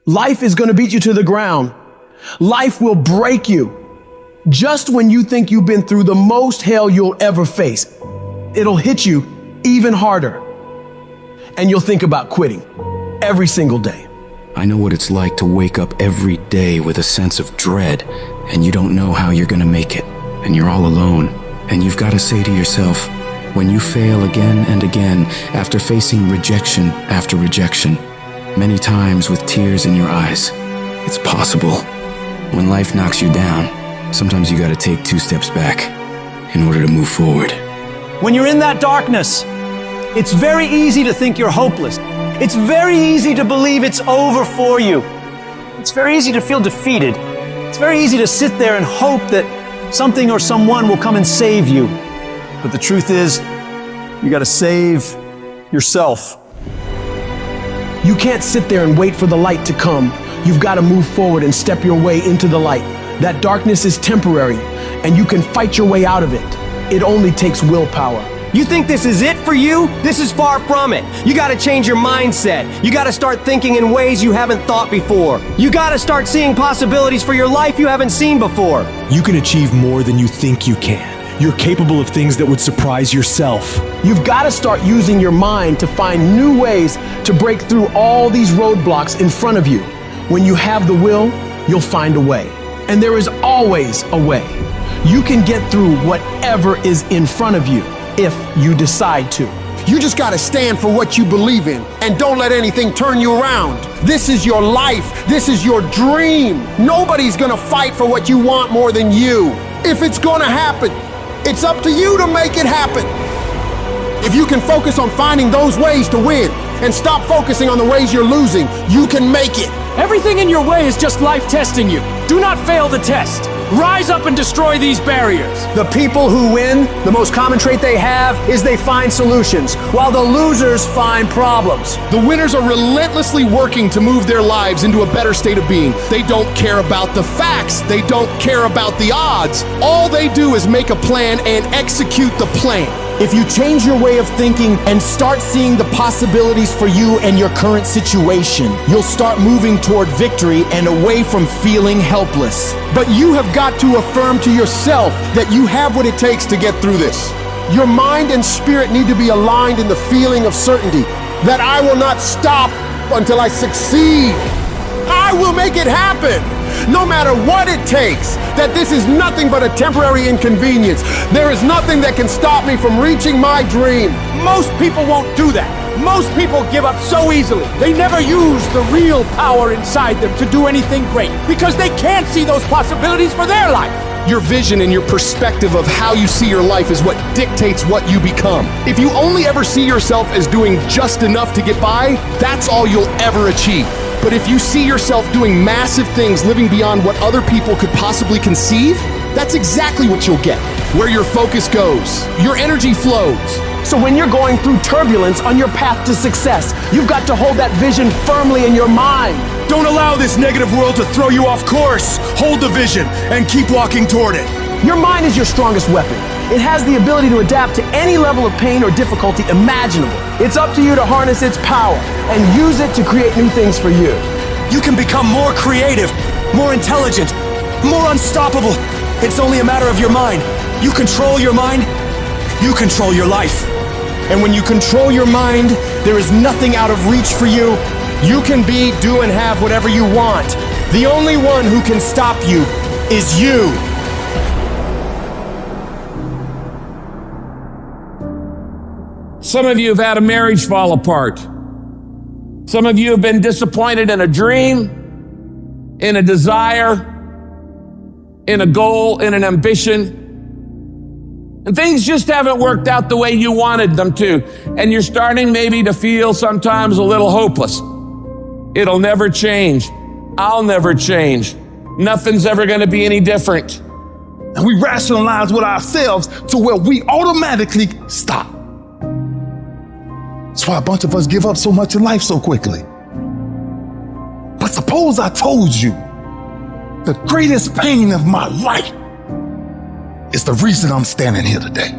Life is going to beat you to the ground. Life will break you. Just when you think you've been through the most hell you'll ever face, it'll hit you even harder. And you'll think about quitting every single day. I know what it's like to wake up every day with a sense of dread, and you don't know how you're gonna make it, and you're all alone. And you've got to say to yourself, when you fail again and again, after facing rejection after rejection, many times with tears in your eyes, it's possible. When life knocks you down, sometimes you gotta take 2 steps back in order to move forward. When you're in that darkness, it's very easy to think you're hopeless. It's very easy to believe it's over for you. It's very easy to feel defeated. It's very easy to sit there and hope that something or someone will come and save you. But the truth is, you gotta save yourself. You can't sit there and wait for the light to come. You've got to move forward and step your way into the light. That darkness is temporary, and you can fight your way out of it. It only takes willpower. You think this is it for you? This is far from it. You gotta change your mindset. You gotta start thinking in ways you haven't thought before. You gotta start seeing possibilities for your life you haven't seen before. You can achieve more than you think you can. You're capable of things that would surprise yourself. You've got to start using your mind to find new ways to break through all these roadblocks in front of you. When you have the will, you'll find a way. And there is always a way. You can get through whatever is in front of you if you decide to. You just gotta stand for what you believe in and don't let anything turn you around. This is your life. This is your dream. Nobody's gonna fight for what you want more than you. If it's gonna happen, it's up to you to make it happen. If you can focus on finding those ways to win and stop focusing on the ways you're losing, you can make it. Everything in your way is just life testing you. Do not fail the test. Rise up and destroy these barriers. The people who win, the most common trait they have is they find solutions, while the losers find problems. The winners are relentlessly working to move their lives into a better state of being. They don't care about the facts. They don't care about the odds. All they do is make a plan and execute the plan. If you change your way of thinking and start seeing the possibilities for you and your current situation, you'll start moving toward victory and away from feeling helpless. But you have got to affirm to yourself that you have what it takes to get through this. Your mind and spirit need to be aligned in the feeling of certainty that I will not stop until I succeed. I will make it happen, no matter what it takes, that this is nothing but a temporary inconvenience. There is nothing that can stop me from reaching my dream. Most people won't do that. Most people give up so easily. They never use the real power inside them to do anything great because they can't see those possibilities for their life. Your vision and your perspective of how you see your life is what dictates what you become. If you only ever see yourself as doing just enough to get by, that's all you'll ever achieve. But if you see yourself doing massive things, living beyond what other people could possibly conceive, that's exactly what you'll get. Where your focus goes, your energy flows. So when you're going through turbulence on your path to success, you've got to hold that vision firmly in your mind. Don't allow this negative world to throw you off course. Hold the vision and keep walking toward it. Your mind is your strongest weapon. It has the ability to adapt to any level of pain or difficulty imaginable. It's up to you to harness its power and use it to create new things for you. You can become more creative, more intelligent, more unstoppable. It's only a matter of your mind. You control your mind, you control your life. And when you control your mind, there is nothing out of reach for you. You can be, do, and have whatever you want. The only one who can stop you is you. Some of you have had a marriage fall apart. Some of you have been disappointed in a dream, in a desire, in a goal, in an ambition. And things just haven't worked out the way you wanted them to. And you're starting maybe to feel sometimes a little hopeless. It'll never change. I'll never change. Nothing's ever going to be any different. And we rationalize with ourselves to where we automatically stop. That's why a bunch of us give up so much in life so quickly. But suppose I told you the greatest pain of my life is the reason I'm standing here today.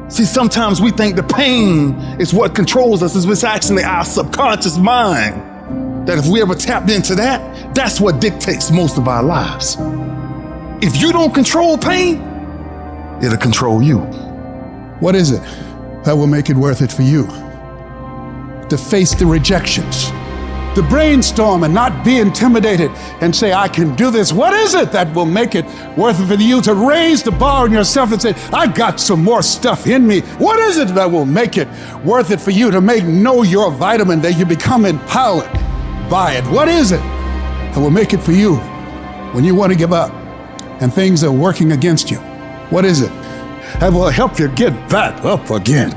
See, sometimes we think the pain is what controls us. It's actually our subconscious mind that if we ever tapped into that, that's what dictates most of our lives. If you don't control pain, it'll control you. What is it that will make it worth it for you? To face the rejections, to brainstorm and not be intimidated and say, I can do this. What is it that will make it worth it for you to raise the bar on yourself and say, I got some more stuff in me? What is it that will make it worth it for you to know your vitamin, that you become empowered by it? What is it that will make it for you when you want to give up and things are working against you? What is it that will help you get back up again?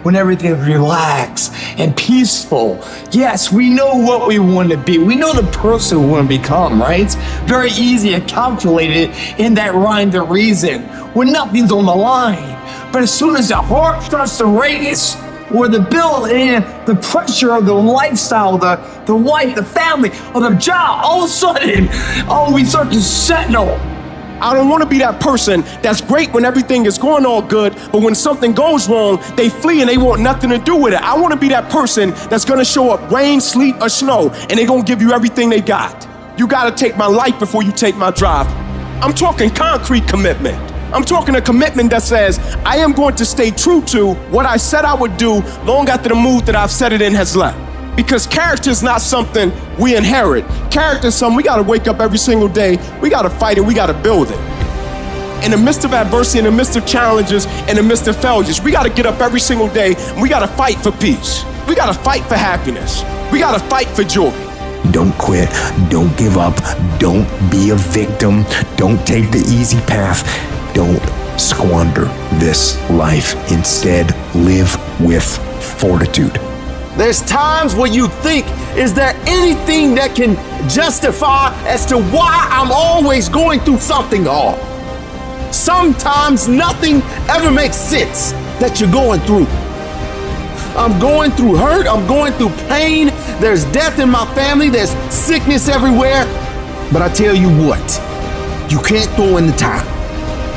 When everything's relaxed and peaceful. Yes, we know what we want to be. We know the person we want to become, right? It's very easy to calculate it in that rhyme to reason when nothing's on the line. But as soon as the heart starts to race, or the bill and the pressure of the lifestyle, the wife, the family, or the job, all of a sudden, we start to settle. I don't want to be that person that's great when everything is going all good, but when something goes wrong, they flee and they want nothing to do with it. I want to be that person that's going to show up rain, sleet, or snow, and they're going to give you everything they got. You got to take my life before you take my drive. I'm talking concrete commitment. I'm talking a commitment that says, I am going to stay true to what I said I would do long after the mood that I've set it in has left. Because character is not something we inherit. Character is something we gotta wake up every single day, we gotta fight it, we gotta build it. In the midst of adversity, in the midst of challenges, in the midst of failures, we gotta get up every single day and we gotta fight for peace. We gotta fight for happiness. We gotta fight for joy. Don't quit, don't give up, don't be a victim, don't take the easy path, don't squander this life. Instead, live with fortitude. There's times where you think, is there anything that can justify as to why I'm always going through something hard? Sometimes nothing ever makes sense that you're going through. I'm going through hurt, I'm going through pain, there's death in my family, there's sickness everywhere. But I tell you what, you can't throw in the towel.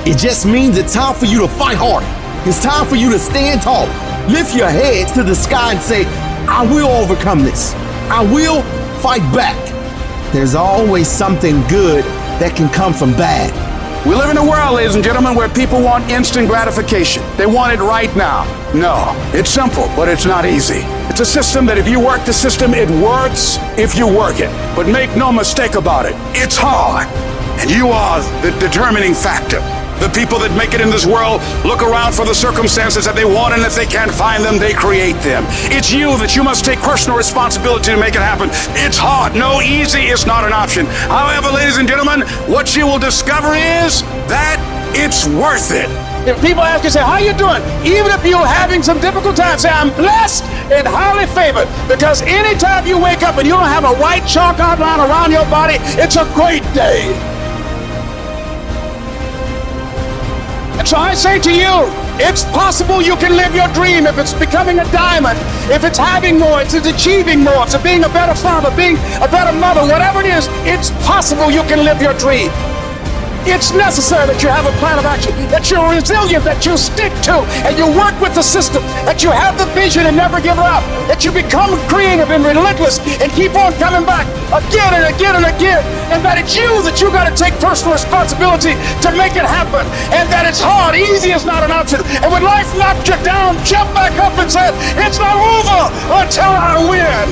It just means it's time for you to fight harder. It's time for you to stand tall. Lift your heads to the sky and say, I will overcome this. I will fight back. There's always something good that can come from bad. We live in a world, ladies and gentlemen, where people want instant gratification. They want it right now. No, it's simple, but it's not easy. It's a system that if you work the system, it works if you work it. But make no mistake about it, it's hard. And you are the determining factor. The people that make it in this world look around for the circumstances that they want, and if they can't find them, they create them. It's you that you must take personal responsibility to make it happen. It's hard. No, easy is not an option. However, ladies and gentlemen, what you will discover is that it's worth it. If people ask you, say, how you doing? Even if you're having some difficult times, say, I'm blessed and highly favored. Because anytime you wake up and you don't have a white chalk outline around your body, it's a great day. And so I say to you, it's possible you can live your dream if it's becoming a diamond, if it's having more, it's achieving more, it's being a better father, being a better mother, whatever it is, it's possible you can live your dream. It's necessary that you have a plan of action, that you're resilient, that you stick to, and you work with the system, that you have the vision and never give up, that you become creative and relentless and keep on coming back again and again and again, and that it's you that you got to take personal responsibility to make it happen, and that it's hard, easy is not an option, and when life knocks you down, jump back up and say, it's not over until I win.